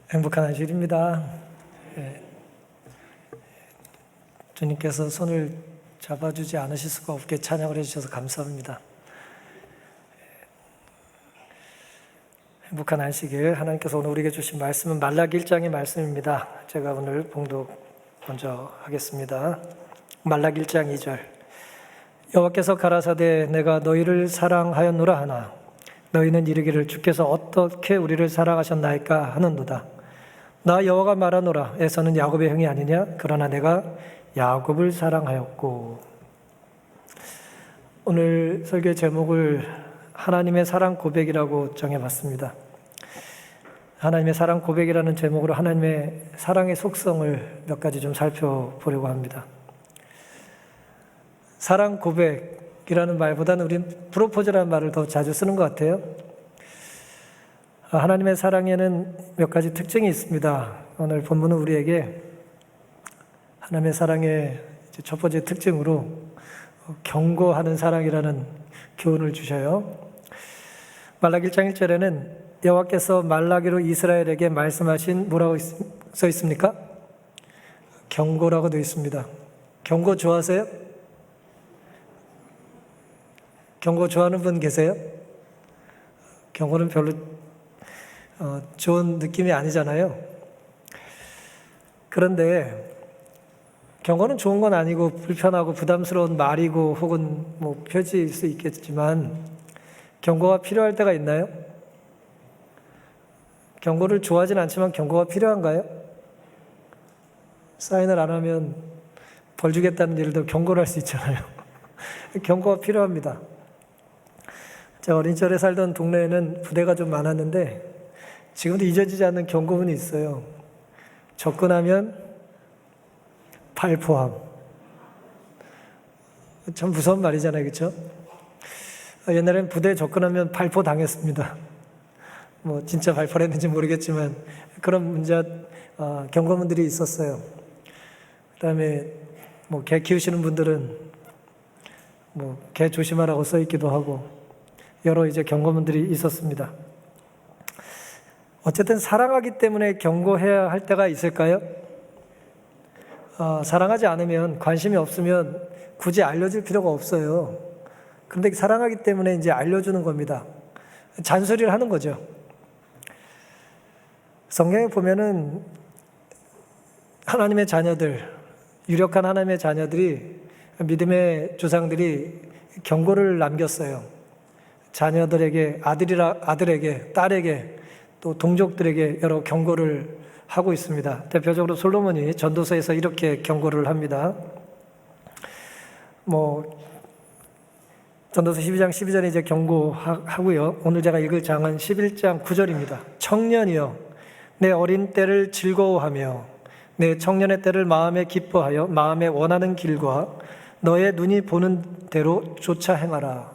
행복한 안식일입니다. 주님께서 손을 잡아주지 않으실 수가 없게 찬양을 해주셔서 감사합니다. 행복한 안식일, 하나님께서 오늘 우리에게 주신 말씀은 말라기 1장의 말씀입니다. 제가 오늘 봉독 먼저 하겠습니다. 말라기 1장 2절. 여호와께서 가라사대 내가 너희를 사랑하였노라 하나 너희는 이르기를 주께서 어떻게 우리를 사랑하셨나이까 하는도다. 나 여호와가 말하노라 에서는 야곱의 형이 아니냐 그러나 내가 야곱을 사랑하였고. 오늘 설교의 제목을 하나님의 사랑 고백이라고 정해봤습니다. 하나님의 사랑 고백이라는 제목으로 하나님의 사랑의 속성을 몇 가지 좀 살펴보려고 합니다. 사랑 고백이라는 말보다는 우린 프로포즈라는 말을 더 자주 쓰는 것 같아요. 하나님의 사랑에는 몇 가지 특징이 있습니다. 오늘 본문은 우리에게 하나님의 사랑의 첫 번째 특징으로 경고하는 사랑이라는 교훈을 주셔요. 말라기 1장 1절에는 여호와께서 말라기로 이스라엘에게 말씀하신 뭐라고 써 있습니까? 경고라고 되어 있습니다. 경고 좋아하세요? 경고 좋아하는 분 계세요? 경고는 별로 좋은 느낌이 아니잖아요. 그런데 경고는 좋은 건 아니고 불편하고 부담스러운 말이고 혹은 표지일 수 있겠지만 경고가 필요할 때가 있나요? 경고를 좋아하진 않지만 경고가 필요한가요? 사인을 안 하면 벌 주겠다는 예를 들어 경고를 할 수 있잖아요. 경고가 필요합니다. 제가 어린 시절에 살던 동네에는 부대가 좀 많았는데 지금도 잊어지지 않는 경고문이 있어요. 접근하면 발포함. 참 무서운 말이잖아요, 그렇죠? 옛날엔 부대에 접근하면 발포 당했습니다. 진짜 발포를 했는지 모르겠지만 그런 문제 경고문들이 있었어요. 그다음에 개 키우시는 분들은 개 조심하라고 써 있기도 하고 여러 경고문들이 있었습니다. 어쨌든 사랑하기 때문에 경고해야 할 때가 있을까요? 사랑하지 않으면, 관심이 없으면 굳이 알려줄 필요가 없어요. 그런데 사랑하기 때문에 이제 알려주는 겁니다. 잔소리를 하는 거죠. 성경에 보면은 하나님의 자녀들, 유력한 하나님의 자녀들이, 믿음의 조상들이 경고를 남겼어요. 자녀들에게, 아들에게, 딸에게, 또 동족들에게 여러 경고를 하고 있습니다. 대표적으로 솔로몬이 전도서에서 이렇게 경고를 합니다. 전도서 12장 12절에 이제 경고하고요. 오늘 제가 읽을 장은 11장 9절입니다. 청년이여, 내 어린 때를 즐거워하며 내 청년의 때를 마음에 기뻐하여 마음에 원하는 길과 너의 눈이 보는 대로 쫓아 행하라.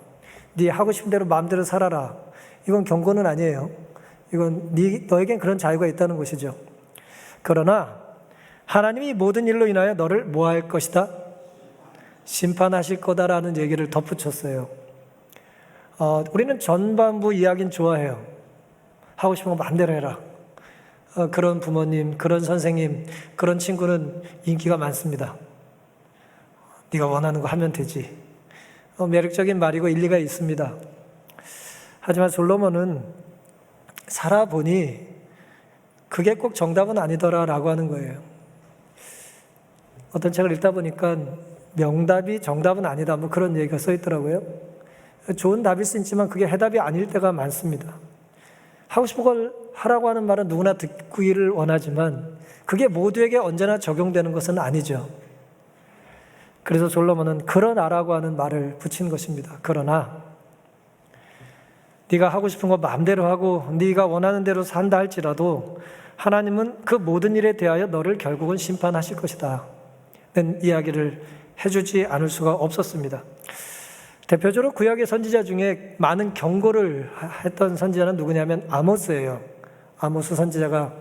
네 하고 싶은 대로 마음대로 살아라. 이건 경고는 아니에요. 이건 너에겐 그런 자유가 있다는 것이죠. 그러나 하나님이 모든 일로 인하여 너를 뭐 할 것이다? 심판하실 거다라는 얘기를 덧붙였어요. 우리는 전반부 이야기는 좋아해요. 하고 싶은 거 마음대로 해라. 그런 부모님, 그런 선생님, 그런 친구는 인기가 많습니다. 네가 원하는 거 하면 되지. 매력적인 말이고 일리가 있습니다. 하지만 솔로몬은 살아보니 그게 꼭 정답은 아니더라라고 하는 거예요. 어떤 책을 읽다 보니까 명답이 정답은 아니다, 그런 얘기가 써 있더라고요. 좋은 답일 수 있지만 그게 해답이 아닐 때가 많습니다. 하고 싶은 걸 하라고 하는 말은 누구나 듣기를 원하지만 그게 모두에게 언제나 적용되는 것은 아니죠. 그래서 솔로몬은 그러나라고 하는 말을 붙인 것입니다. 그러나 네가 하고 싶은 거 마음대로 하고 네가 원하는 대로 산다 할지라도 하나님은 그 모든 일에 대하여 너를 결국은 심판하실 것이다 는 이야기를 해주지 않을 수가 없었습니다. 대표적으로 구약의 선지자 중에 많은 경고를 했던 선지자는 누구냐면 아모스예요. 아모스 선지자가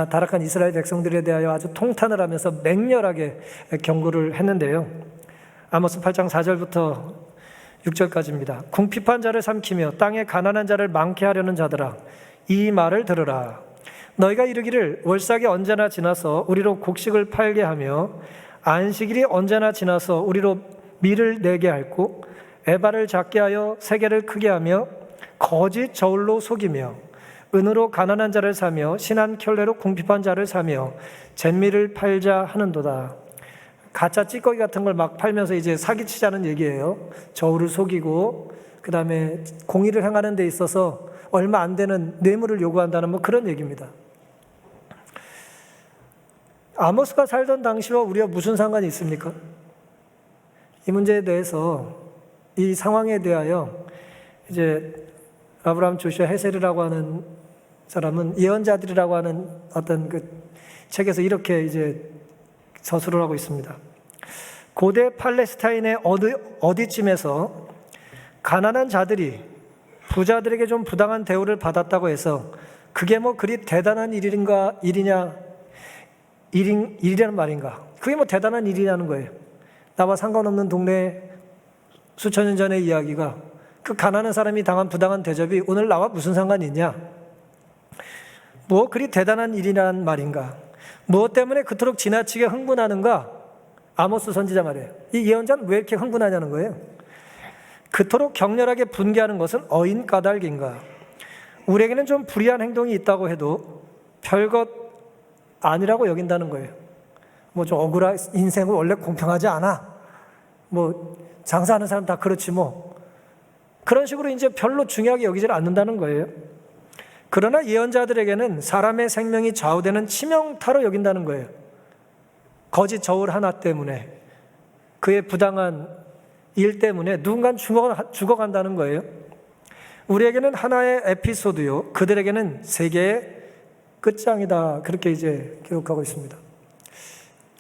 타락한 이스라엘 백성들에 대하여 아주 통탄을 하면서 맹렬하게 경고를 했는데요. 아모스 8장 4절부터 6절까지입니다. 궁핍한 자를 삼키며 땅에 가난한 자를 많게 하려는 자들아, 이 말을 들으라. 너희가 이르기를 월삭이 언제나 지나서 우리로 곡식을 팔게 하며 안식일이 언제나 지나서 우리로 밀을 내게 할고 에바를 작게 하여 세계를 크게 하며 거짓 저울로 속이며 은으로 가난한 자를 사며 신한 켤레로 궁핍한 자를 사며 잿밀을 팔자 하는도다. 가짜 찌꺼기 같은 걸 막 팔면서 이제 사기치자는 얘기예요. 저울을 속이고 그 다음에 공의를 행하는 데 있어서 얼마 안 되는 뇌물을 요구한다는 뭐 그런 얘기입니다. 아모스가 살던 당시와 우리와 무슨 상관이 있습니까? 이 문제에 대해서, 이 상황에 대하여 이제 아브라함 조슈아 헤셀이라고 하는 사람은 예언자들이라고 하는 어떤 그 책에서 이렇게 이제 서술을 하고 있습니다. 고대 팔레스타인의 어디쯤에서 가난한 자들이 부자들에게 좀 부당한 대우를 받았다고 해서 그게 뭐 그리 대단한 일이라는 말인가? 그게 뭐 대단한 일이라는 거예요. 나와 상관없는 동네 수천 년 전의 이야기가, 그 가난한 사람이 당한 부당한 대접이 오늘 나와 무슨 상관이 있냐? 뭐 그리 대단한 일이라는 말인가? 무엇 때문에 그토록 지나치게 흥분하는가? 아모스 선지자 말이에요. 이 예언자는 왜 이렇게 흥분하냐는 거예요. 그토록 격렬하게 분개하는 것은 어인 까닭인가? 우리에게는 좀 불의한 행동이 있다고 해도 별것 아니라고 여긴다는 거예요. 뭐 좀 인생은 원래 공평하지 않아. 뭐 장사하는 사람 다 그렇지 뭐. 그런 식으로 이제 별로 중요하게 여기질 않는다는 거예요. 그러나 예언자들에게는 사람의 생명이 좌우되는 치명타로 여긴다는 거예요. 거짓 저울 하나 때문에, 그의 부당한 일 때문에 누군가는 죽어간다는 거예요. 우리에게는 하나의 에피소드요, 그들에게는 세계의 끝장이다. 그렇게 이제 기록하고 있습니다.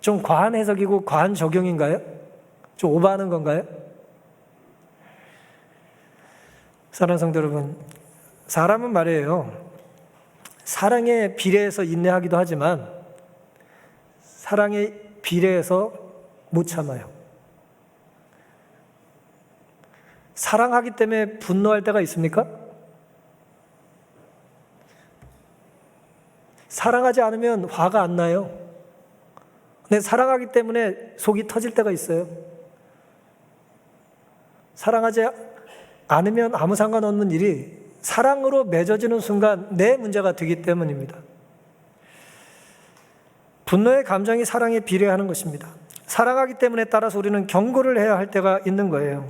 좀 과한 해석이고 과한 적용인가요? 좀 오버하는 건가요? 사랑하는 성도 여러분, 사람은 말이에요, 사랑에 비례해서 인내하기도 하지만 사랑에 비례해서 못 참아요. 사랑하기 때문에 분노할 때가 있습니까? 사랑하지 않으면 화가 안 나요. 근데 사랑하기 때문에 속이 터질 때가 있어요. 사랑하지 않으면 아무 상관없는 일이 사랑으로 맺어지는 순간 내 문제가 되기 때문입니다. 분노의 감정이 사랑에 비례하는 것입니다. 사랑하기 때문에 따라서 우리는 경고를 해야 할 때가 있는 거예요.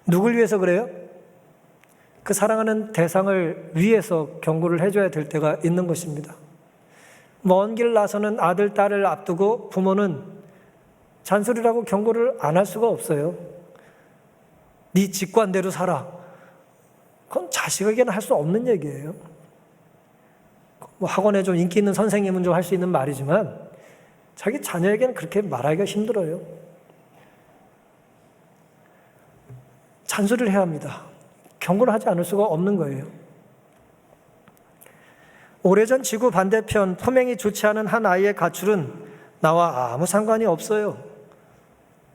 누굴 위해서 그래요? 그 사랑하는 대상을 위해서 경고를 해줘야 될 때가 있는 것입니다. 먼 길 나서는 아들, 딸을 앞두고 부모는 잔소리라고 경고를 안 할 수가 없어요. 네 직관대로 살아. 그건 자식에게는 할 수 없는 얘기예요. 뭐 학원에 좀 인기 있는 선생님은 좀 할 수 있는 말이지만 자기 자녀에게는 그렇게 말하기가 힘들어요. 잔소리를 해야 합니다. 경고를 하지 않을 수가 없는 거예요. 오래전 지구 반대편 포명이 좋지 않은 한 아이의 가출은 나와 아무 상관이 없어요.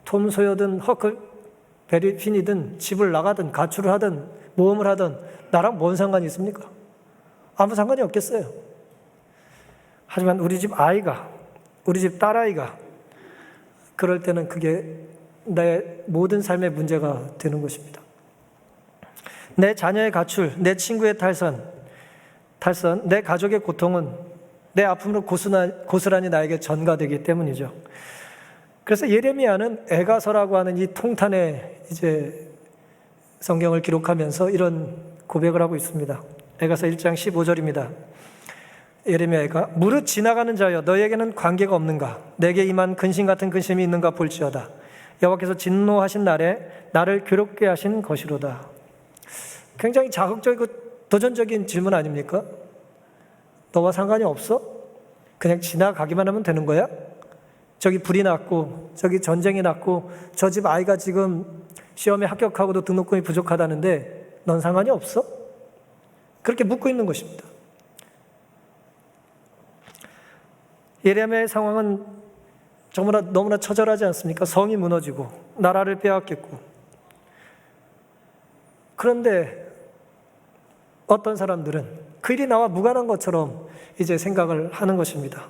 톰 소여든 허클베리 핀이든 집을 나가든 가출을 하든 모험을 하든 나랑 뭔 상관이 있습니까? 아무 상관이 없겠어요. 하지만 우리 집 아이가, 우리 집 딸아이가 그럴 때는 그게 내 모든 삶의 문제가 되는 것입니다. 내 자녀의 가출, 내 친구의 탈선, 내 가족의 고통은 내 아픔으로 고스란히 나에게 전가되기 때문이죠. 그래서 예레미야는 에가서라고 하는 이 통탄의 이제 성경을 기록하면서 이런 고백을 하고 있습니다. 에가서 1장 15절입니다. 예레미야가 무릇 지나가는 자여 너에게는 관계가 없는가? 내게 임한 근심 같은 근심이 있는가 볼지어다. 여호와께서 진노하신 날에 나를 괴롭게 하신 것이로다. 굉장히 자극적이고 도전적인 질문 아닙니까? 너와 상관이 없어? 그냥 지나가기만 하면 되는 거야? 저기 불이 났고 저기 전쟁이 났고 저 집 아이가 지금 시험에 합격하고도 등록금이 부족하다는데 넌 상관이 없어? 그렇게 묻고 있는 것입니다. 예레미야의 상황은 너무나 처절하지 않습니까? 성이 무너지고 나라를 빼앗겼고, 그런데 어떤 사람들은 그 일이 나와 무관한 것처럼 이제 생각을 하는 것입니다.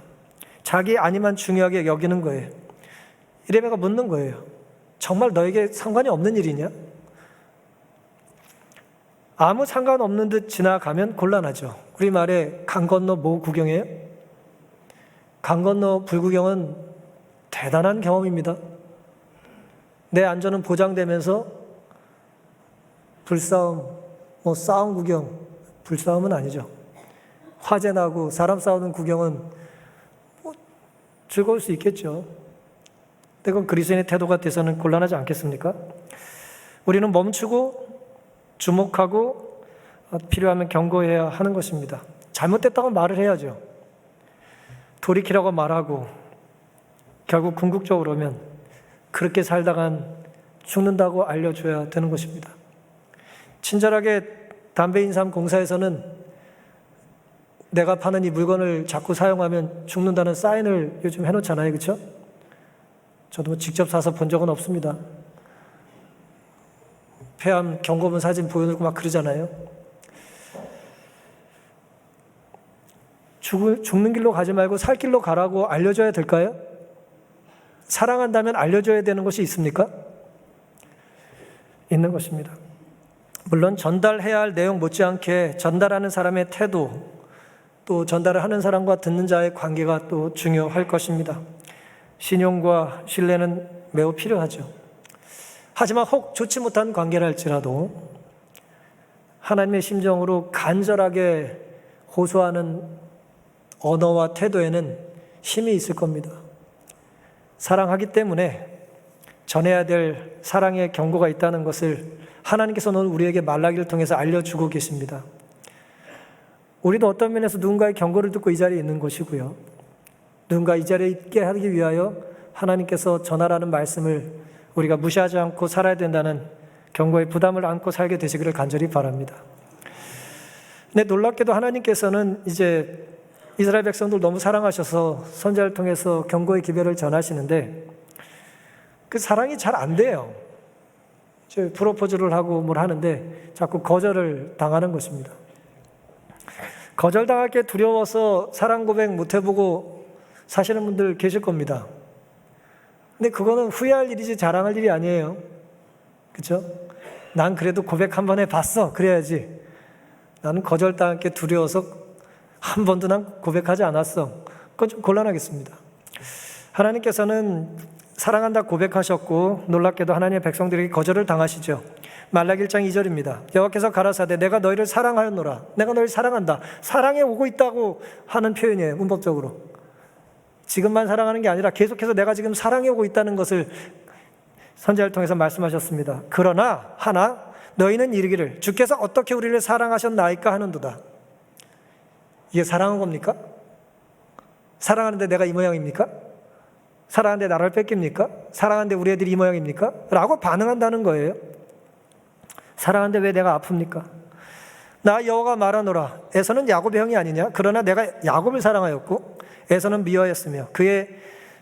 자기 안위만 중요하게 여기는 거예요. 이레베가 묻는 거예요. 정말 너에게 상관이 없는 일이냐? 아무 상관없는 듯 지나가면 곤란하죠. 우리말에 강 건너 뭐 구경해요? 강 건너 불구경은 대단한 경험입니다. 내 안전은 보장되면서 불싸움, 싸움 구경, 불싸움은 아니죠. 화재 나고 사람 싸우는 구경은 즐거울 수 있겠죠. 근데 그건 그리스도인의 태도가 돼서는 곤란하지 않겠습니까? 우리는 멈추고 주목하고 필요하면 경고해야 하는 것입니다. 잘못됐다고 말을 해야죠. 돌이키라고 말하고 결국 궁극적으로면 그렇게 살다간 죽는다고 알려줘야 되는 것입니다. 친절하게 담배 인삼 공사에서는 내가 파는 이 물건을 자꾸 사용하면 죽는다는 사인을 요즘 해놓잖아요. 그렇죠? 저도 직접 사서 본 적은 없습니다. 폐암 경고문 사진 보여주고 막 그러잖아요. 죽는 길로 가지 말고 살 길로 가라고 알려줘야 될까요? 사랑한다면 알려줘야 되는 것이 있습니까? 있는 것입니다. 물론 전달해야 할 내용 못지않게 전달하는 사람의 태도, 또 전달을 하는 사람과 듣는 자의 관계가 또 중요할 것입니다. 신용과 신뢰는 매우 필요하죠. 하지만 혹 좋지 못한 관계라 할지라도 하나님의 심정으로 간절하게 호소하는 언어와 태도에는 힘이 있을 겁니다. 사랑하기 때문에 전해야 될 사랑의 경고가 있다는 것을 하나님께서는 우리에게 말라기를 통해서 알려주고 계십니다. 우리도 어떤 면에서 누군가의 경고를 듣고 이 자리에 있는 것이고요. 누군가 이 자리에 있게 하기 위하여 하나님께서 전하라는 말씀을 우리가 무시하지 않고 살아야 된다는 경고의 부담을 안고 살게 되시기를 간절히 바랍니다. 근데 놀랍게도 하나님께서는 이제 이스라엘 백성들 너무 사랑하셔서 선지자를 통해서 경고의 기별을 전하시는데 그 사랑이 잘 안 돼요. 프로포즈를 하고 뭘 하는데 자꾸 거절을 당하는 것입니다. 거절당할 게 두려워서 사랑 고백 못 해보고 사시는 분들 계실 겁니다. 근데 그거는 후회할 일이지 자랑할 일이 아니에요. 그렇죠? 난 그래도 고백 한 번 해봤어. 그래야지. 나는 거절당할 게 두려워서 한 번도 난 고백하지 않았어. 그건 좀 곤란하겠습니다. 하나님께서는 사랑한다 고백하셨고 놀랍게도 하나님의 백성들에게 거절을 당하시죠. 말라기 1장 2절입니다. 여호와께서 가라사대 내가 너희를 사랑하였노라. 내가 너희를 사랑한다. 사랑해 오고 있다고 하는 표현이에요. 문법적으로. 지금만 사랑하는 게 아니라 계속해서 내가 지금 사랑해 오고 있다는 것을 선지자를 통해서 말씀하셨습니다. 그러나 하나 너희는 이르기를 주께서 어떻게 우리를 사랑하셨나이까 하는도다. 이게 사랑한 겁니까? 사랑하는데 내가 이 모양입니까? 사랑하는데 나를 뺏깁니까? 사랑하는데 우리 애들이 이 모양입니까? 라고 반응한다는 거예요. 사랑하는데 왜 내가 아픕니까? 나 여호와가 말하노라. 에서는 야곱의 형이 아니냐? 그러나 내가 야곱을 사랑하였고 에서는 미워했으며 그의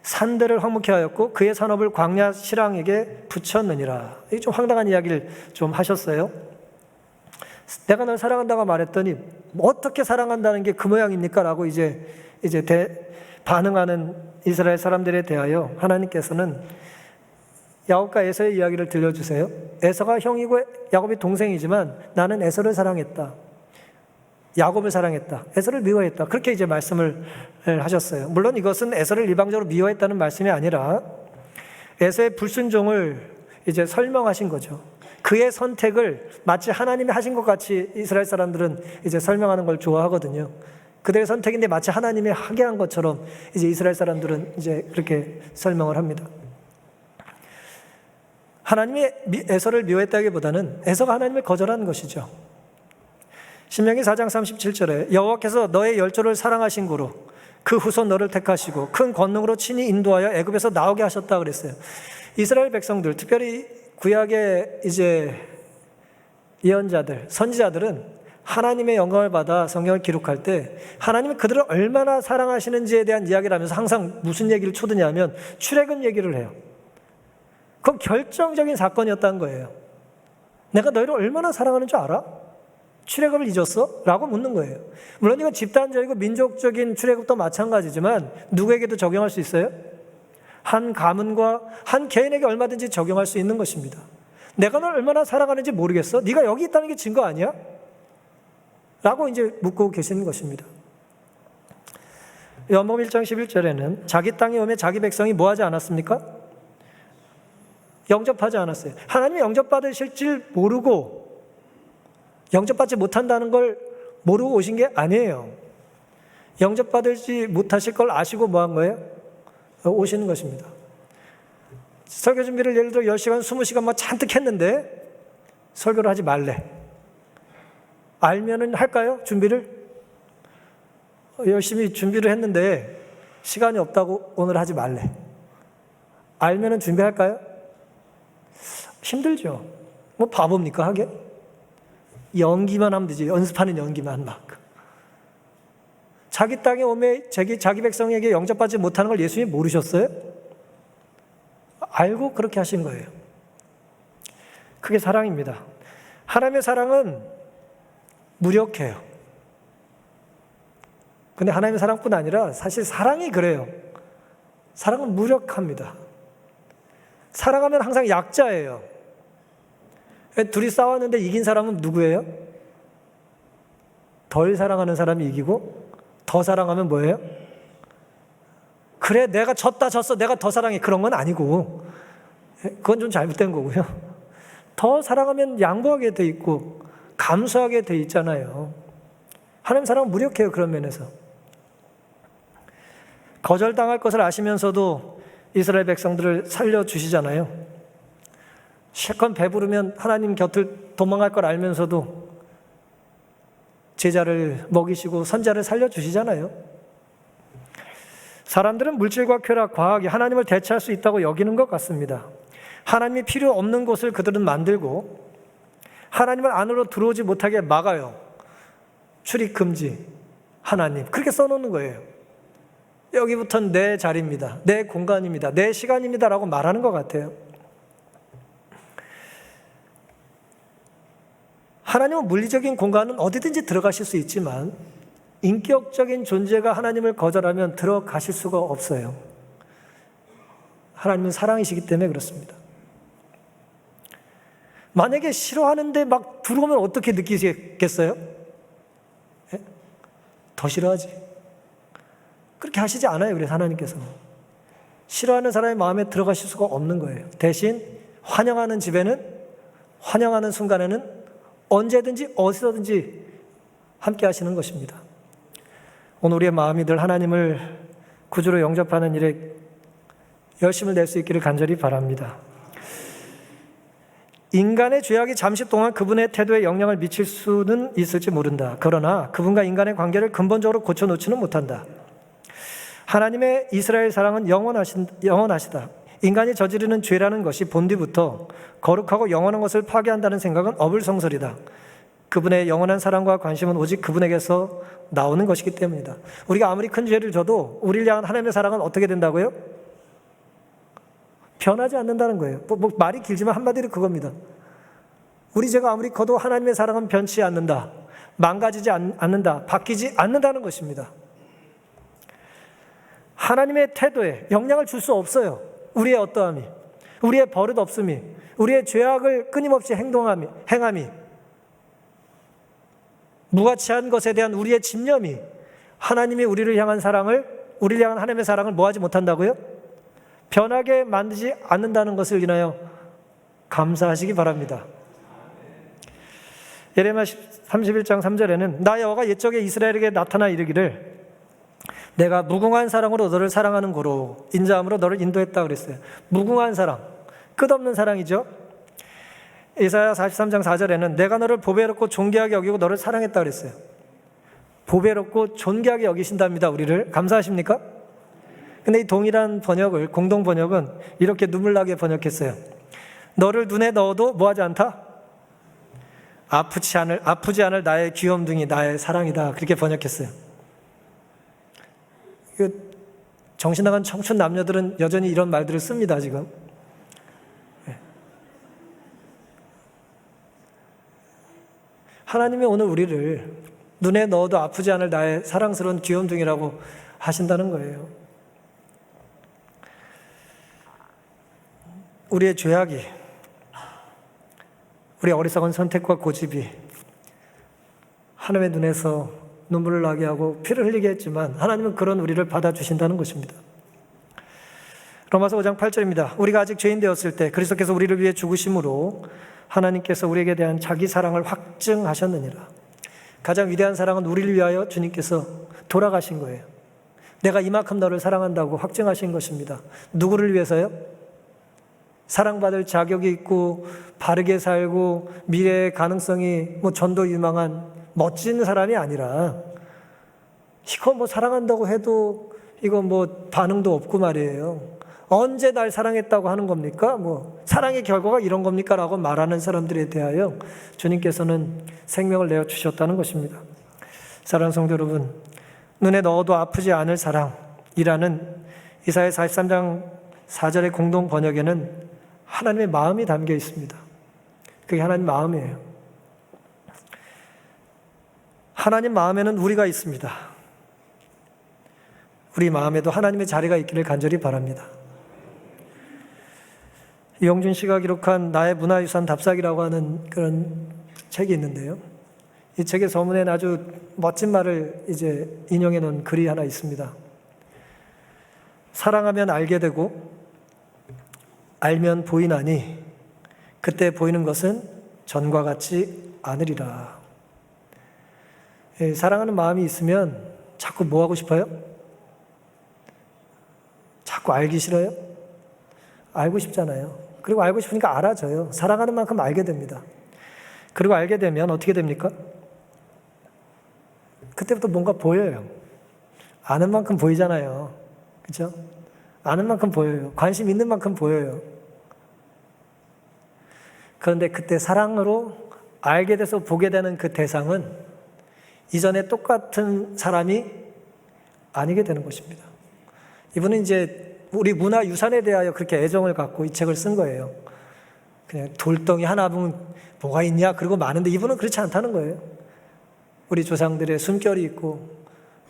산들을 황무케 하였고 그의 산업을 광야 실황에게 붙였느니라. 이게 좀 황당한 이야기를 좀 하셨어요. 내가 널 사랑한다고 말했더니 어떻게 사랑한다는 게 그 모양입니까? 라고 이제 반응하는 이스라엘 사람들에 대하여 하나님께서는 야곱과 에서의 이야기를 들려주세요. 에서가 형이고 야곱이 동생이지만 나는 에서를 사랑했다. 야곱을 사랑했다. 에서를 미워했다. 그렇게 이제 말씀을 하셨어요. 물론 이것은 에서를 일방적으로 미워했다는 말씀이 아니라 에서의 불순종을 이제 설명하신 거죠. 그의 선택을 마치 하나님이 하신 것 같이 이스라엘 사람들은 이제 설명하는 걸 좋아하거든요. 그들의 선택인데 마치 하나님이 하게 한 것처럼 이제 이스라엘 사람들은 이제 그렇게 설명을 합니다. 하나님이 에서를 미워했다기보다는 에서가 하나님을 거절한 것이죠. 신명기 4장 37절에 여호와께서 너의 열조를 사랑하신 고로 그 후손 너를 택하시고 큰 권능으로 친히 인도하여 애굽에서 나오게 하셨다 그랬어요. 이스라엘 백성들, 특별히 구약의 이제 예언자들, 선지자들은 하나님의 영광을 받아 성경을 기록할 때 하나님이 그들을 얼마나 사랑하시는지에 대한 이야기를 하면서 항상 무슨 얘기를 초드냐면 출애굽 얘기를 해요. 그건 결정적인 사건이었다는 거예요. 내가 너희를 얼마나 사랑하는 줄 알아? 출애굽을 잊었어? 라고 묻는 거예요. 물론 이건 집단적이고 민족적인 출애굽도 마찬가지지만 누구에게도 적용할 수 있어요? 한 가문과 한 개인에게 얼마든지 적용할 수 있는 것입니다. 내가 널 얼마나 사랑하는지 모르겠어? 네가 여기 있다는 게 증거 아니야? 라고 이제 묻고 계시는 것입니다. 요한복음 1장 11절에는 자기 땅에 오면 자기 백성이 뭐 하지 않았습니까? 영접하지 않았어요. 하나님이 영접받으실 줄 모르고 영접받지 못한다는 걸 모르고 오신 게 아니에요. 영접받을지 못하실 걸 아시고 뭐 한 거예요? 오시는 것입니다. 설교 준비를 예를 들어 10시간, 20시간 막 잔뜩 했는데 설교를 하지 말래. 알면은 할까요? 준비를? 열심히 준비를 했는데 시간이 없다고 오늘 하지 말래. 알면은 준비할까요? 힘들죠. 뭐 바보입니까 하게? 연기만 하면 되지. 연습하는 연기만 막. 자기 땅에 오매 자기 백성에게 영접받지 못하는 걸 예수님이 모르셨어요? 알고 그렇게 하신 거예요. 그게 사랑입니다. 하나님의 사랑은 무력해요. 근데 하나님의 사랑뿐 아니라 사실 사랑이 그래요. 사랑은 무력합니다. 사랑하면 항상 약자예요. 둘이 싸웠는데 이긴 사람은 누구예요? 덜 사랑하는 사람이 이기고 더 사랑하면 뭐예요? 그래 내가 졌어 내가 더 사랑해 그런 건 아니고 그건 좀 잘못된 거고요. 더 사랑하면 양보하게 돼 있고 감수하게 돼 있잖아요. 하나님 사랑은 무력해요. 그런 면에서 거절당할 것을 아시면서도 이스라엘 백성들을 살려주시잖아요. 실컷 배부르면 하나님 곁을 도망갈 걸 알면서도 제자를 먹이시고 선자를 살려주시잖아요. 사람들은 물질과 쾌락, 과학이 하나님을 대체할 수 있다고 여기는 것 같습니다. 하나님이 필요 없는 곳을 그들은 만들고 하나님을 안으로 들어오지 못하게 막아요. 출입 금지, 하나님 그렇게 써놓는 거예요. 여기부터는 내 자리입니다. 내 공간입니다. 내 시간입니다 라고 말하는 것 같아요. 하나님은 물리적인 공간은 어디든지 들어가실 수 있지만 인격적인 존재가 하나님을 거절하면 들어가실 수가 없어요. 하나님은 사랑이시기 때문에 그렇습니다. 만약에 싫어하는데 막 들어오면 어떻게 느끼시겠어요? 예? 더 싫어하지. 그렇게 하시지 않아요. 그래서 하나님께서 싫어하는 사람의 마음에 들어가실 수가 없는 거예요. 대신 환영하는 집에는 환영하는 순간에는 언제든지 어디서든지 함께 하시는 것입니다. 오늘 우리의 마음이 늘 하나님을 구주로 영접하는 일에 열심을 낼 수 있기를 간절히 바랍니다. 인간의 죄악이 잠시 동안 그분의 태도에 영향을 미칠 수는 있을지 모른다. 그러나 그분과 인간의 관계를 근본적으로 고쳐놓지는 못한다. 하나님의 이스라엘 사랑은 영원하시다. 인간이 저지르는 죄라는 것이 본디부터 거룩하고 영원한 것을 파괴한다는 생각은 어불성설이다. 그분의 영원한 사랑과 관심은 오직 그분에게서 나오는 것이기 때문이다. 우리가 아무리 큰 죄를 져도 우리를 향한 하나님의 사랑은 어떻게 된다고요? 변하지 않는다는 거예요. 말이 길지만 한마디로 그겁니다. 우리 죄가 아무리 커도 하나님의 사랑은 변치 않는다. 망가지지 않는다. 바뀌지 않는다는 것입니다. 하나님의 태도에 영향을 줄 수 없어요. 우리의 어떠함이, 우리의 버릇 없음이, 우리의 죄악을 끊임없이 행함이, 무가치한 것에 대한 우리의 집념이 하나님이 우리를 향한 하나님의 사랑을 뭐하지 못한다고요? 변하게 만들지 않는다는 것을 인하여 감사하시기 바랍니다. 예레미야 31장 3절에는 나 여호와가 옛적에 이스라엘에게 나타나 이르기를 내가 무궁한 사랑으로 너를 사랑하는 고로 인자함으로 너를 인도했다 그랬어요. 무궁한 사랑, 끝없는 사랑이죠. 이사야 43장 4절에는 내가 너를 보배롭고 존귀하게 여기고 너를 사랑했다 그랬어요. 보배롭고 존귀하게 여기신답니다. 우리를. 감사하십니까? 근데 이 동일한 번역을, 공동 번역은 이렇게 눈물나게 번역했어요. 너를 눈에 넣어도 뭐하지 않다? 아프지 않을 나의 귀염둥이, 나의 사랑이다. 그렇게 번역했어요. 정신 나간 청춘 남녀들은 여전히 이런 말들을 씁니다, 지금. 하나님이 오늘 우리를 눈에 넣어도 아프지 않을 나의 사랑스러운 귀염둥이라고 하신다는 거예요. 우리의 죄악이, 우리의 어리석은 선택과 고집이 하나님의 눈에서 눈물을 나게 하고 피를 흘리게 했지만 하나님은 그런 우리를 받아주신다는 것입니다. 로마서 5장 8절입니다. 우리가 아직 죄인 되었을 때 그리스도께서 우리를 위해 죽으심으로 하나님께서 우리에게 대한 자기 사랑을 확증하셨느니라. 가장 위대한 사랑은 우리를 위하여 주님께서 돌아가신 거예요. 내가 이만큼 너를 사랑한다고 확증하신 것입니다. 누구를 위해서요? 사랑받을 자격이 있고 바르게 살고 미래의 가능성이 전도 유망한 멋진 사람이 아니라 이거 사랑한다고 해도 이거 반응도 없고 말이에요. 언제 날 사랑했다고 하는 겁니까? 사랑의 결과가 이런 겁니까? 라고 말하는 사람들에 대하여 주님께서는 생명을 내어 주셨다는 것입니다. 사랑하는 성도 여러분, 눈에 넣어도 아프지 않을 사랑이라는 이사야 43장 4절의 공동 번역에는 하나님의 마음이 담겨 있습니다. 그게 하나님 마음이에요. 하나님 마음에는 우리가 있습니다. 우리 마음에도 하나님의 자리가 있기를 간절히 바랍니다. 이용준 씨가 기록한 나의 문화유산 답사기라고 하는 그런 책이 있는데요. 이 책의 서문에는 아주 멋진 말을 인용해 놓은 글이 하나 있습니다. 사랑하면 알게 되고 알면 보이나니 그때 보이는 것은 전과 같지 않으리라. 사랑하는 마음이 있으면 자꾸 뭐 하고 싶어요? 자꾸 알기 싫어요? 알고 싶잖아요. 그리고 알고 싶으니까 알아져요. 사랑하는 만큼 알게 됩니다. 그리고 알게 되면 어떻게 됩니까? 그때부터 뭔가 보여요. 아는 만큼 보이잖아요. 그렇죠? 아는 만큼 보여요. 관심 있는 만큼 보여요. 그런데 그때 사랑으로 알게 돼서 보게 되는 그 대상은 이전에 똑같은 사람이 아니게 되는 것입니다. 이분은 우리 문화 유산에 대하여 그렇게 애정을 갖고 이 책을 쓴 거예요. 그냥 돌덩이 하나 보면 뭐가 있냐? 그리고 많은데 이분은 그렇지 않다는 거예요. 우리 조상들의 숨결이 있고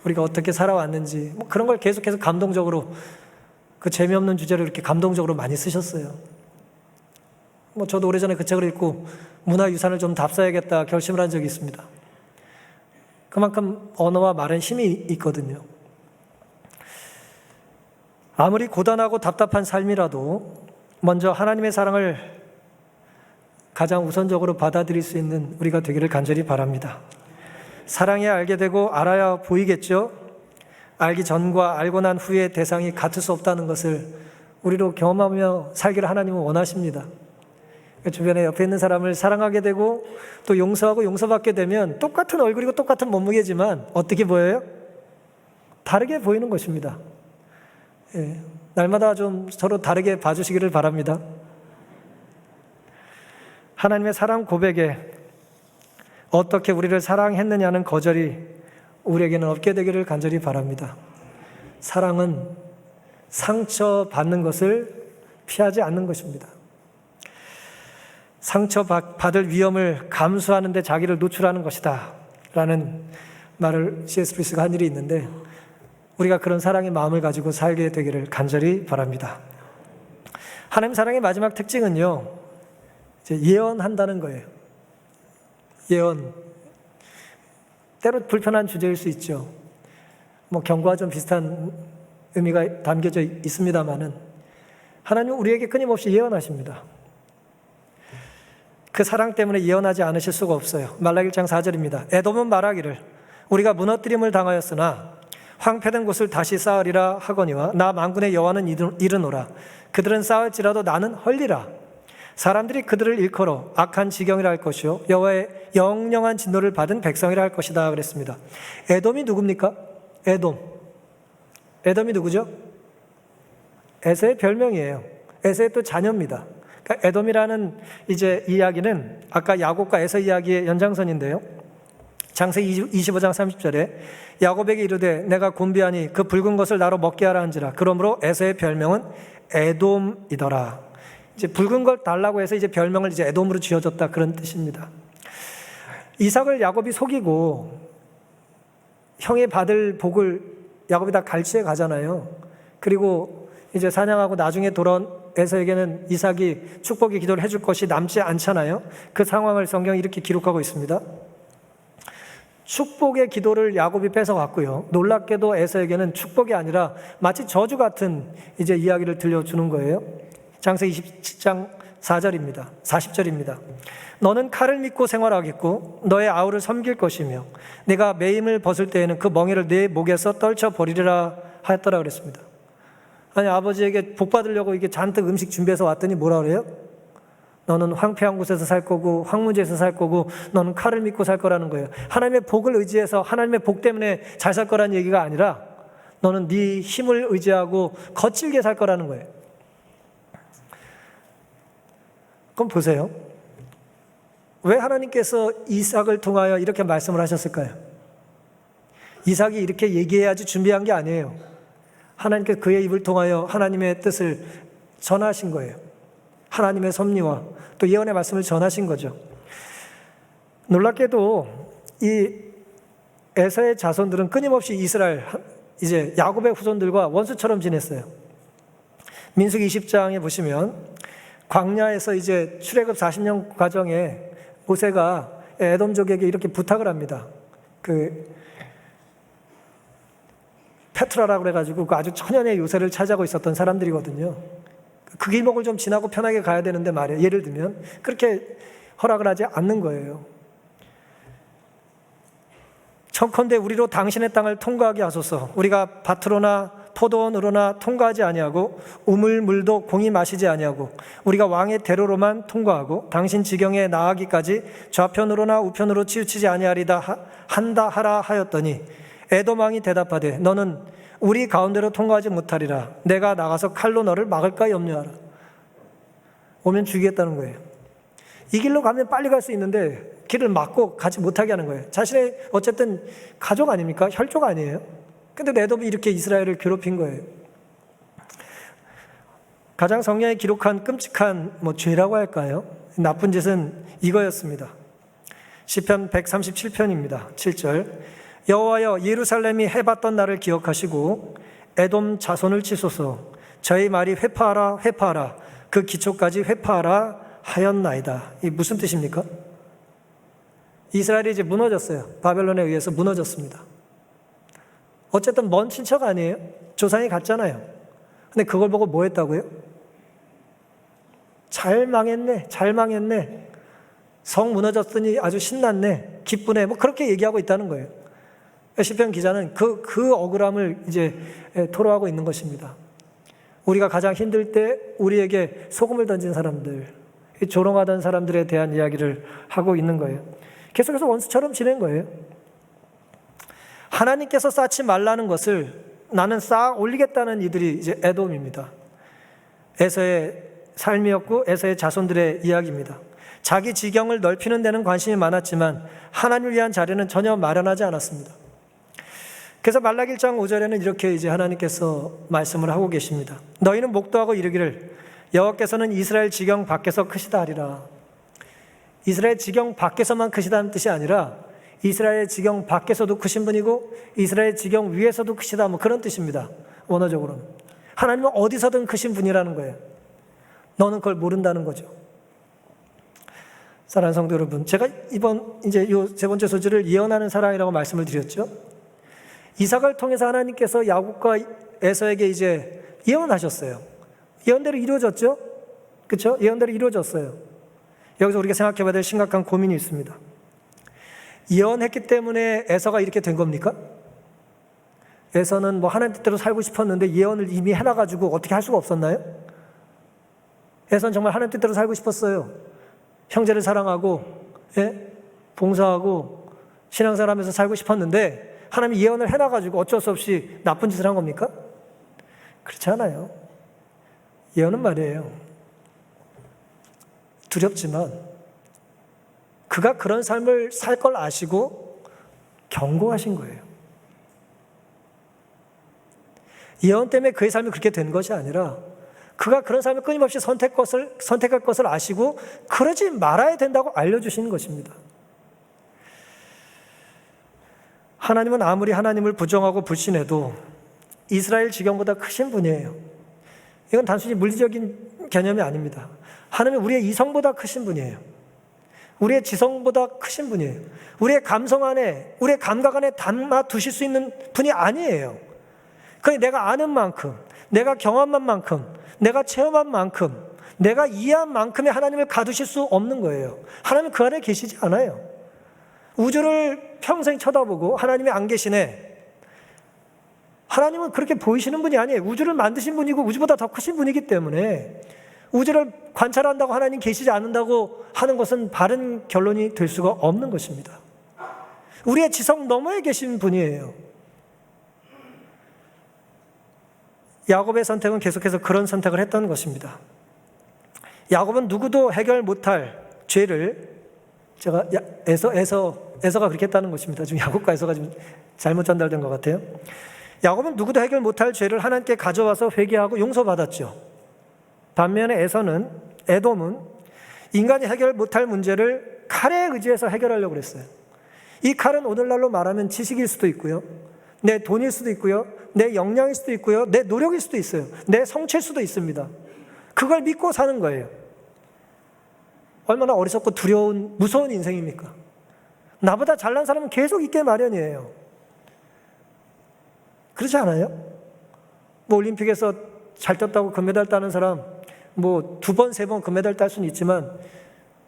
우리가 어떻게 살아왔는지 그런 걸 계속해서 감동적으로 그 재미없는 주제를 이렇게 감동적으로 많이 쓰셨어요. 저도 오래전에 그 책을 읽고 문화 유산을 좀 답사해야겠다 결심을 한 적이 있습니다. 그만큼 언어와 말은 힘이 있거든요. 아무리 고단하고 답답한 삶이라도 먼저 하나님의 사랑을 가장 우선적으로 받아들일 수 있는 우리가 되기를 간절히 바랍니다. 사랑해야 알게 되고 알아야 보이겠죠. 알기 전과 알고 난 후의 대상이 같을 수 없다는 것을 우리로 경험하며 살기를 하나님은 원하십니다. 주변에 옆에 있는 사람을 사랑하게 되고 또 용서하고 용서받게 되면 똑같은 얼굴이고 똑같은 몸무게지만 어떻게 보여요? 다르게 보이는 것입니다. 날마다 좀 서로 다르게 봐주시기를 바랍니다. 하나님의 사랑 고백에 어떻게 우리를 사랑했느냐는 거절이 우리에게는 없게 되기를 간절히 바랍니다. 사랑은 상처받는 것을 피하지 않는 것입니다. 상처받을 위험을 감수하는 데 자기를 노출하는 것이다 라는 말을 C.S. 루이스가 한 일이 있는데 우리가 그런 사랑의 마음을 가지고 살게 되기를 간절히 바랍니다. 하나님 사랑의 마지막 특징은요, 예언한다는 거예요. 예언. 때로 불편한 주제일 수 있죠. 경고와 좀 비슷한 의미가 담겨져 있습니다만은 하나님은 우리에게 끊임없이 예언하십니다. 그 사랑 때문에 예언하지 않으실 수가 없어요. 말라기 1장 4절입니다. 에돔은 말하기를 우리가 무너뜨림을 당하였으나 황폐된 곳을 다시 쌓으리라 하거니와 나 만군의 여호와는 이르노라. 그들은 쌓을지라도 나는 헐리라. 사람들이 그들을 일컬어 악한 지경이라 할 것이요 여호와의 영영한 진노를 받은 백성이라 할 것이다 그랬습니다. 에돔이 누굽니까? 에돔이 누구죠? 에서의 별명이에요. 에서의 또 자녀입니다. 그러니까 에돔이라는 이야기는 아까 야곱과 에서 이야기의 연장선인데요. 창세기 25장 30절에 야곱에게 이르되 내가 곤비하니 그 붉은 것을 나로 먹게 하라 한지라. 그러므로 에서의 별명은 에돔이더라. 붉은 걸 달라고 해서 별명을 에돔으로 지어줬다 그런 뜻입니다. 이삭을 야곱이 속이고 형이 받을 복을 야곱이 다 갈취해 가잖아요. 그리고 이제 사냥하고 나중에 돌아온 에서에게는 이삭이 축복의 기도를 해줄 것이 남지 않잖아요. 그 상황을 성경이 이렇게 기록하고 있습니다. 축복의 기도를 야곱이 뺏어갔고요. 놀랍게도 에서에게는 축복이 아니라 마치 저주 같은 이제 이야기를 들려주는 거예요. 창세기 27장 4절입니다. 40절입니다. 너는 칼을 믿고 생활하겠고 너의 아우를 섬길 것이며 내가 매임을 벗을 때에는 그 멍에를 내 목에서 떨쳐버리리라 하였더라 그랬습니다. 아니, 아버지에게 복 받으려고 이게 잔뜩 음식 준비해서 왔더니 뭐라 그래요? 너는 황폐한 곳에서 살 거고 황무지에서 살 거고 너는 칼을 믿고 살 거라는 거예요. 하나님의 복을 의지해서 하나님의 복 때문에 잘 살 거라는 얘기가 아니라 너는 네 힘을 의지하고 거칠게 살 거라는 거예요. 그럼 보세요. 왜 하나님께서 이삭을 통하여 이렇게 말씀을 하셨을까요? 이삭이 이렇게 얘기해야지 준비한 게 아니에요. 하나님께서 그의 입을 통하여 하나님의 뜻을 전하신 거예요. 하나님의 섭리와 또 예언의 말씀을 전하신 거죠. 놀랍게도 이 에서의 자손들은 끊임없이 이스라엘, 이제 야곱의 후손들과 원수처럼 지냈어요. 민수기 20장에 보시면 광야에서 이제 출애굽 40년 과정에 모세가 에돔족에게 이렇게 부탁을 합니다. 페트라라고 그래가지고 그 아주 천연의 요새를 차지하고 있었던 사람들이거든요. 그 길목을 좀 지나고 편하게 가야 되는데 말이에요. 예를 들면 그렇게 허락을 하지 않는 거예요. 청컨대 우리로 당신의 땅을 통과하게 하소서. 우리가 밭으로나 포도원으로나 통과하지 아니하고 우물물도 공히 마시지 아니하고 우리가 왕의 대로로만 통과하고 당신 지경에 나아가기까지 좌편으로나 우편으로 치우치지 아니하리다 한다 하라 하였더니 에돔 왕이 대답하되 너는 우리 가운데로 통과하지 못하리라. 내가 나가서 칼로 너를 막을까 염려하라. 오면 죽이겠다는 거예요. 이 길로 가면 빨리 갈 수 있는데 길을 막고 가지 못하게 하는 거예요. 자신의 어쨌든 가족 아닙니까? 혈족 아니에요? 근데 에돔이 이렇게 이스라엘을 괴롭힌 거예요. 가장 성경에 기록한 끔찍한 죄라고 할까요? 나쁜 짓은 이거였습니다. 시편 137편입니다. 7절. 여호와여 예루살렘이 해봤던 날을 기억하시고 에돔 자손을 치소서. 저희 말이 회파하라 회파하라 그 기초까지 회파하라 하였나이다. 이 무슨 뜻입니까? 이스라엘이 이제 무너졌어요. 바벨론에 의해서 무너졌습니다. 어쨌든 먼 친척 아니에요? 조상이 같잖아요. 근데 그걸 보고 뭐 했다고요? 잘 망했네, 잘 망했네. 성 무너졌더니 아주 신났네, 기쁘네. 그렇게 얘기하고 있다는 거예요. 시편 기자는 그 억울함을 이제 토로하고 있는 것입니다. 우리가 가장 힘들 때 우리에게 소금을 던진 사람들, 조롱하던 사람들에 대한 이야기를 하고 있는 거예요. 계속해서 원수처럼 지낸 거예요. 하나님께서 쌓지 말라는 것을 나는 쌓아 올리겠다는 이들이 이제 에돔입니다. 에서의 삶이었고 에서의 자손들의 이야기입니다. 자기 지경을 넓히는 데는 관심이 많았지만 하나님을 위한 자리는 전혀 마련하지 않았습니다. 그래서 말라기 1장 5절에는 이렇게 이제 하나님께서 말씀을 하고 계십니다. 너희는 목도하고 이르기를 여호와께서는 이스라엘 지경 밖에서 크시다 하리라. 이스라엘 지경 밖에서만 크시다는 뜻이 아니라 이스라엘 지경 밖에서도 크신 분이고 이스라엘 지경 위에서도 크시다, 그런 뜻입니다. 원어적으로는 하나님은 어디서든 크신 분이라는 거예요. 너는 그걸 모른다는 거죠. 사랑하는 성도 여러분, 제가 이번 이제 요 세 번째 소절을 예언하는 사랑이라고 말씀을 드렸죠. 이삭을 통해서 하나님께서 야곱과 에서에게 이제 예언하셨어요. 예언대로 이루어졌죠? 그렇죠? 예언대로 이루어졌어요. 여기서 우리가 생각해 봐야 될 심각한 고민이 있습니다. 예언했기 때문에 에서가 이렇게 된 겁니까? 에서는 하나님 뜻대로 살고 싶었는데 예언을 이미 해놔가지고 어떻게 할 수가 없었나요? 에서는 정말 하나님 뜻대로 살고 싶었어요. 형제를 사랑하고 봉사하고 신앙생활하면서 살고 싶었는데 하나님이 예언을 해놔가지고 어쩔 수 없이 나쁜 짓을 한 겁니까? 그렇지 않아요. 예언은 말이에요. 두렵지만 그가 그런 삶을 살 걸 아시고 경고하신 거예요. 예언 때문에 그의 삶이 그렇게 된 것이 아니라 그가 그런 삶을 끊임없이 선택할 것을 아시고 그러지 말아야 된다고 알려주시는 것입니다. 하나님은 아무리 하나님을 부정하고 불신해도 이스라엘 지경보다 크신 분이에요. 이건 단순히 물리적인 개념이 아닙니다. 하나님은 우리의 이성보다 크신 분이에요. 우리의 지성보다 크신 분이에요. 우리의 감성 안에, 우리의 감각 안에 담아 두실 수 있는 분이 아니에요. 그냥 내가 아는 만큼, 내가 경험한 만큼, 내가 체험한 만큼, 내가 이해한 만큼의 하나님을 가두실 수 없는 거예요. 하나님은 그 안에 계시지 않아요. 우주를 평생 쳐다보고 하나님이 안 계시네. 하나님은 그렇게 보이시는 분이 아니에요. 우주를 만드신 분이고 우주보다 더 크신 분이기 때문에 우주를 관찰한다고 하나님 계시지 않는다고 하는 것은 바른 결론이 될 수가 없는 것입니다. 우리의 지성 너머에 계신 분이에요. 야곱의 선택은 계속해서 그런 선택을 했던 것입니다. 야곱은 누구도 해결 못할 죄를, 제가 에서가 그렇게 했다는 것입니다. 지금 야곱과 에서가 좀 잘못 전달된 것 같아요. 야곱은 누구도 해결 못할 죄를 하나님께 가져와서 회개하고 용서받았죠. 반면에 에돔은 인간이 해결 못할 문제를 칼에 의지해서 해결하려고 그랬어요. 이 칼은 오늘날로 말하면 지식일 수도 있고요, 내 돈일 수도 있고요, 내 역량일 수도 있고요, 내 노력일 수도 있어요, 내 성취일 수도 있습니다. 그걸 믿고 사는 거예요. 얼마나 어리석고 두려운, 무서운 인생입니까? 나보다 잘난 사람은 계속 있게 마련이에요. 그렇지 않아요? 뭐 올림픽에서 잘 떴다고 금메달 따는 사람, 뭐 2번, 3번 금메달 딸 수는 있지만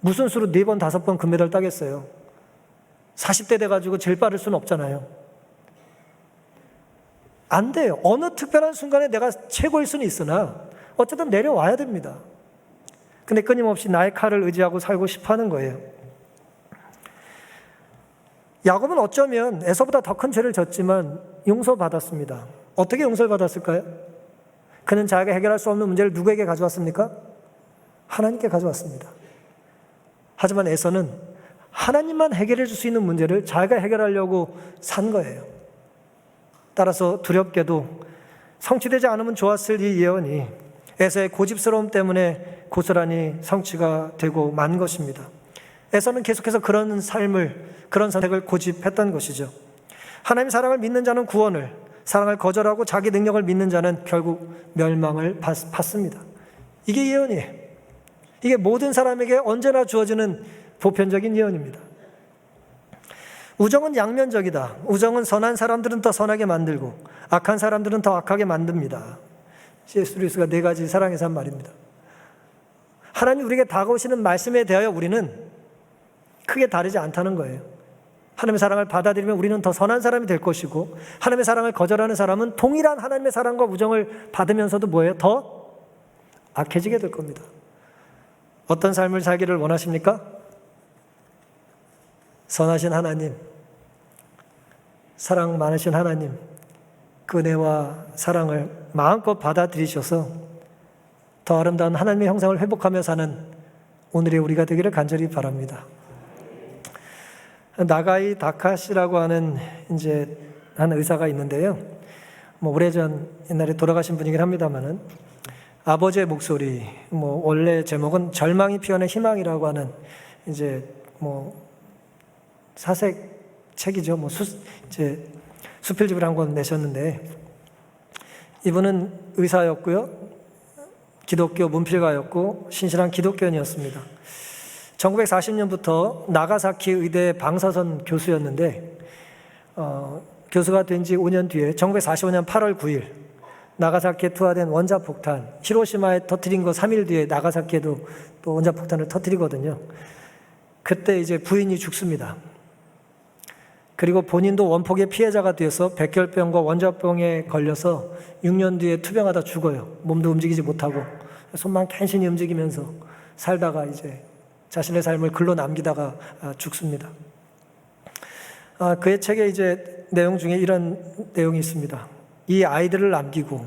무슨 수로 4번, 5번 금메달 따겠어요? 40대 돼가지고 제일 빠를 수는 없잖아요. 안 돼요. 어느 특별한 순간에 내가 최고일 수는 있으나 어쨌든 내려와야 됩니다. 근데 끊임없이 나의 칼을 의지하고 살고 싶어 하는 거예요. 야곱은 어쩌면 에서보다 더 큰 죄를 졌지만 용서받았습니다. 어떻게 용서를 받았을까요? 그는 자기가 해결할 수 없는 문제를 누구에게 가져왔습니까? 하나님께 가져왔습니다. 하지만 에서는 하나님만 해결해 줄 수 있는 문제를 자기가 해결하려고 산 거예요. 따라서 두렵게도 성취되지 않으면 좋았을 이 예언이 에서의 고집스러움 때문에 고스란히 성취가 되고 만 것입니다. 에서는 계속해서 그런 선택을 고집했던 것이죠. 하나님 사랑을 믿는 자는 구원을, 사랑을 거절하고 자기 능력을 믿는 자는 결국 멸망을 받습니다. 이게 예언이에요. 이게 모든 사람에게 언제나 주어지는 보편적인 예언입니다. 우정은 양면적이다. 우정은 선한 사람들은 더 선하게 만들고 악한 사람들은 더 악하게 만듭니다. C.S. 루이스가 4가지 사랑에서 한 말입니다. 하나님 우리에게 다가오시는 말씀에 대하여 우리는 크게 다르지 않다는 거예요. 하나님의 사랑을 받아들이면 우리는 더 선한 사람이 될 것이고, 하나님의 사랑을 거절하는 사람은 동일한 하나님의 사랑과 우정을 받으면서도 뭐예요? 더 악해지게 될 겁니다. 어떤 삶을 살기를 원하십니까? 선하신 하나님, 사랑 많으신 하나님, 그 은혜와 사랑을 마음껏 받아들이셔서 더 아름다운 하나님의 형상을 회복하며 사는 오늘의 우리가 되기를 간절히 바랍니다. 나가이 다카시라고 하는 한 의사가 있는데요. 뭐 오래전 옛날에 돌아가신 분이긴 합니다만은 아버지의 목소리, 원래 제목은 절망이 피어낸 희망이라고 하는 사색 책이죠. 수필집을 한 권 내셨는데, 이분은 의사였고요, 기독교 문필가였고 신실한 기독교인이었습니다. 1940년부터 나가사키 의대 방사선 교수였는데, 교수가 된 지 5년 뒤에 1945년 8월 9일 나가사키에 투하된 원자폭탄, 히로시마에 터뜨린 거 3일 뒤에 나가사키에도 또 원자폭탄을 터뜨리거든요. 그때 부인이 죽습니다. 그리고 본인도 원폭의 피해자가 되어서 백혈병과 원자병에 걸려서 6년 뒤에 투병하다 죽어요. 몸도 움직이지 못하고 손만 간신히 움직이면서 살다가 자신의 삶을 글로 남기다가 죽습니다. 그의 책의 내용 중에 이런 내용이 있습니다. 이 아이들을 남기고,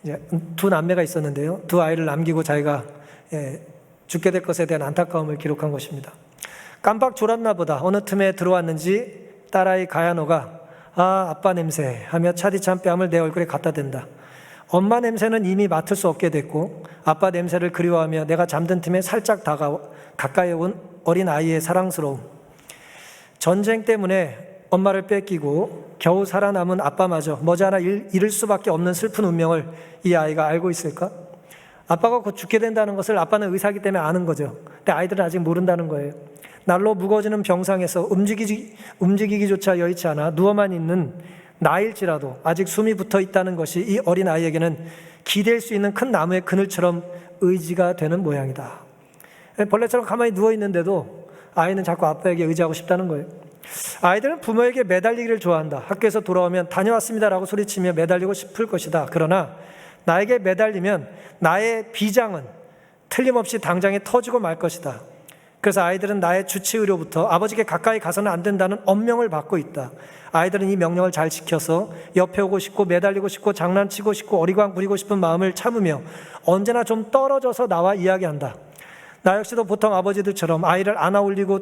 2 남매가 있었는데요, 2 아이를 남기고 자기가 죽게 될 것에 대한 안타까움을 기록한 것입니다. 깜빡 졸았나 보다. 어느 틈에 들어왔는지 딸아이 가야노가 아빠 냄새 하며 차디찬 뺨을 내 얼굴에 갖다 댄다. 엄마 냄새는 이미 맡을 수 없게 됐고 아빠 냄새를 그리워하며 내가 잠든 틈에 살짝 가까이 온 어린 아이의 사랑스러움. 전쟁 때문에 엄마를 뺏기고 겨우 살아남은 아빠마저 머지않아 잃을 수밖에 없는 슬픈 운명을 이 아이가 알고 있을까? 아빠가 곧 죽게 된다는 것을 아빠는 의사이기 때문에 아는 거죠. 근데 아이들은 아직 모른다는 거예요. 날로 무거워지는 병상에서 움직이기조차 여의치 않아 누워만 있는 나일지라도 아직 숨이 붙어 있다는 것이 이 어린 아이에게는 기댈 수 있는 큰 나무의 그늘처럼 의지가 되는 모양이다. 벌레처럼 가만히 누워 있는데도 아이는 자꾸 아빠에게 의지하고 싶다는 거예요. 아이들은 부모에게 매달리기를 좋아한다. 학교에서 돌아오면 다녀왔습니다라고 소리치며 매달리고 싶을 것이다. 그러나 나에게 매달리면 나의 비장은 틀림없이 당장에 터지고 말 것이다. 그래서 아이들은 나의 주치의로부터 아버지께 가까이 가서는 안 된다는 엄명을 받고 있다. 아이들은 이 명령을 잘 지켜서 옆에 오고 싶고 매달리고 싶고 장난치고 싶고 어리광 부리고 싶은 마음을 참으며 언제나 좀 떨어져서 나와 이야기한다. 나 역시도 보통 아버지들처럼 아이를 안아 올리고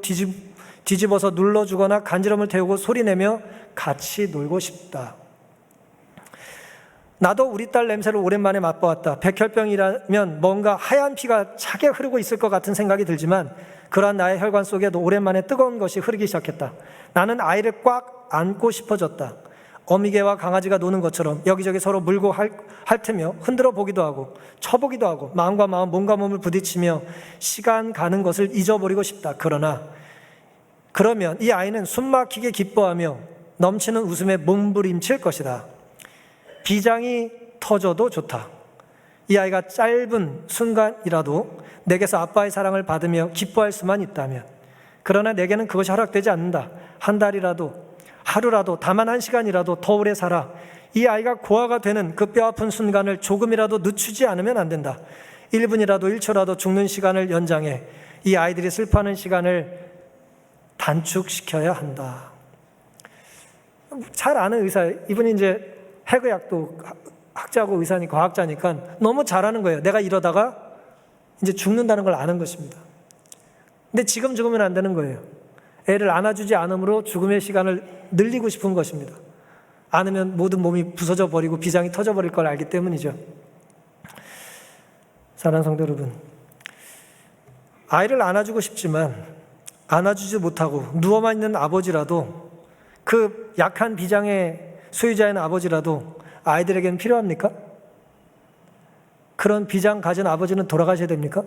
뒤집어서 눌러주거나 간지럼을 태우고 소리내며 같이 놀고 싶다. 나도 우리 딸 냄새를 오랜만에 맛보았다. 백혈병이라면 뭔가 하얀 피가 차게 흐르고 있을 것 같은 생각이 들지만 그러한 나의 혈관 속에도 오랜만에 뜨거운 것이 흐르기 시작했다. 나는 아이를 꽉 안고 싶어졌다. 어미개와 강아지가 노는 것처럼 여기저기 서로 물고 핥으며 흔들어 보기도 하고 쳐보기도 하고 마음과 마음, 몸과 몸을 부딪히며 시간 가는 것을 잊어버리고 싶다. 그러면 이 아이는 숨막히게 기뻐하며 넘치는 웃음에 몸부림칠 것이다. 비장이 터져도 좋다. 이 아이가 짧은 순간이라도 내게서 아빠의 사랑을 받으며 기뻐할 수만 있다면, 그러나 내게는 그것이 허락되지 않는다. 한 달이라도 하루라도 다만 한 시간이라도 더 오래 살아 이 아이가 고아가 되는 그 뼈아픈 순간을 조금이라도 늦추지 않으면 안 된다. 1분이라도 1초라도 죽는 시간을 연장해 이 아이들이 슬퍼하는 시간을 단축시켜야 한다. 잘 아는 의사, 이분이 이제 해외학도 학자고 의사니까 과학자니까 너무 잘하는 거예요. 내가 이러다가 이제 죽는다는 걸 아는 것입니다. 근데 지금 죽으면 안 되는 거예요. 애를 안아주지 않음으로 죽음의 시간을 늘리고 싶은 것입니다. 안으면 모든 몸이 부서져 버리고 비장이 터져 버릴 걸 알기 때문이죠. 사랑하는 성도 여러분, 아이를 안아주고 싶지만 안아주지 못하고 누워만 있는 아버지라도, 그 약한 비장의 소유자인 아버지라도 아이들에게는 필요합니까? 그런 비장 가진 아버지는 돌아가셔야 됩니까?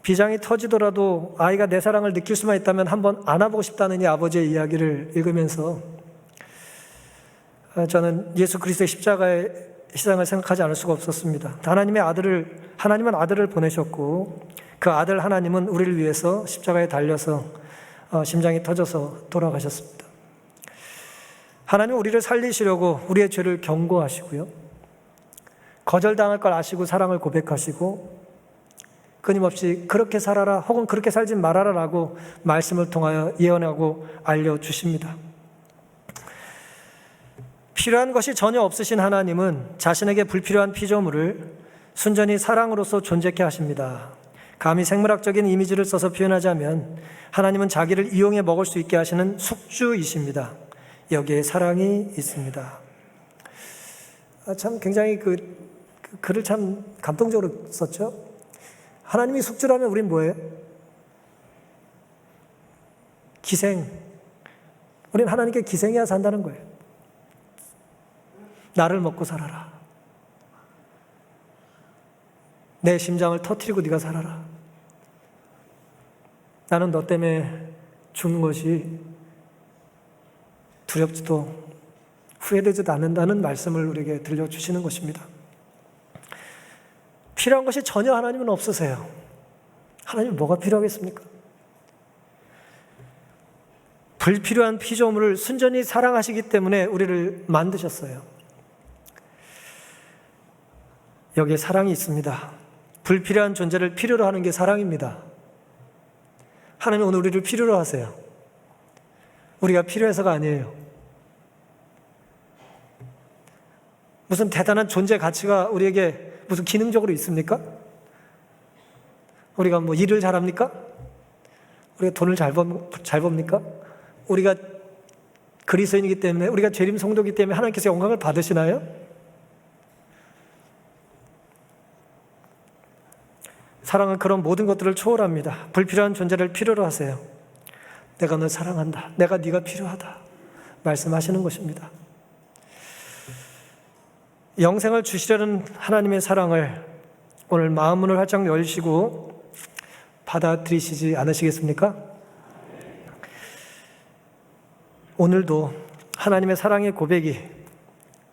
비장이 터지더라도 아이가 내 사랑을 느낄 수만 있다면 한번 안아보고 싶다는 이 아버지의 이야기를 읽으면서 저는 예수 그리스도의 십자가의 희생을 생각하지 않을 수가 없었습니다. 하나님은 아들을 보내셨고 그 아들 하나님은 우리를 위해서 십자가에 달려서 심장이 터져서 돌아가셨습니다. 하나님은 우리를 살리시려고 우리의 죄를 경고하시고요, 거절당할 걸 아시고 사랑을 고백하시고 끊임없이 그렇게 살아라 혹은 그렇게 살지 말아라 라고 말씀을 통하여 예언하고 알려주십니다. 필요한 것이 전혀 없으신 하나님은 자신에게 불필요한 피조물을 순전히 사랑으로서 존재케 하십니다. 감히 생물학적인 이미지를 써서 표현하자면 하나님은 자기를 이용해 먹을 수 있게 하시는 숙주이십니다. 여기에 사랑이 있습니다. 참 굉장히 그 글을 참 감동적으로 썼죠. 하나님이 숙주라면 우린 뭐예요? 기생. 우린 하나님께 기생해야 산다는 거예요. 나를 먹고 살아라. 내 심장을 터뜨리고 네가 살아라. 나는 너 때문에 죽는 것이 두렵지도 후회되지도 않는다는 말씀을 우리에게 들려주시는 것입니다. 필요한 것이 전혀 하나님은 없으세요. 하나님은 뭐가 필요하겠습니까? 불필요한 피조물을 순전히 사랑하시기 때문에 우리를 만드셨어요. 여기에 사랑이 있습니다. 불필요한 존재를 필요로 하는 게 사랑입니다. 하나님은 오늘 우리를 필요로 하세요. 우리가 필요해서가 아니에요. 무슨 대단한 존재 가치가 우리에게 무슨 기능적으로 있습니까? 우리가 뭐 일을 잘합니까? 우리가 돈을 잘 법니까? 우리가 그리스도인이기 때문에, 우리가 재림 성도이기 때문에 하나님께서 영광을 받으시나요? 사랑은 그런 모든 것들을 초월합니다. 불필요한 존재를 필요로 하세요. 내가 널 사랑한다. 내가 네가 필요하다. 말씀하시는 것입니다. 영생을 주시려는 하나님의 사랑을 오늘 마음 문을 활짝 열시고 받아들이시지 않으시겠습니까? 오늘도 하나님의 사랑의 고백이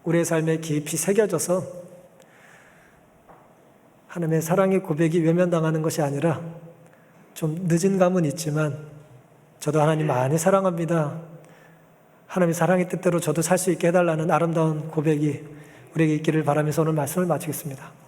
우리의 삶에 깊이 새겨져서 하나님의 사랑의 고백이 외면당하는 것이 아니라 좀 늦은 감은 있지만 저도 하나님 많이 사랑합니다. 하나님의 사랑의 뜻대로 저도 살 수 있게 해달라는 아름다운 고백이 우리에게 있기를 바라면서 오늘 말씀을 마치겠습니다.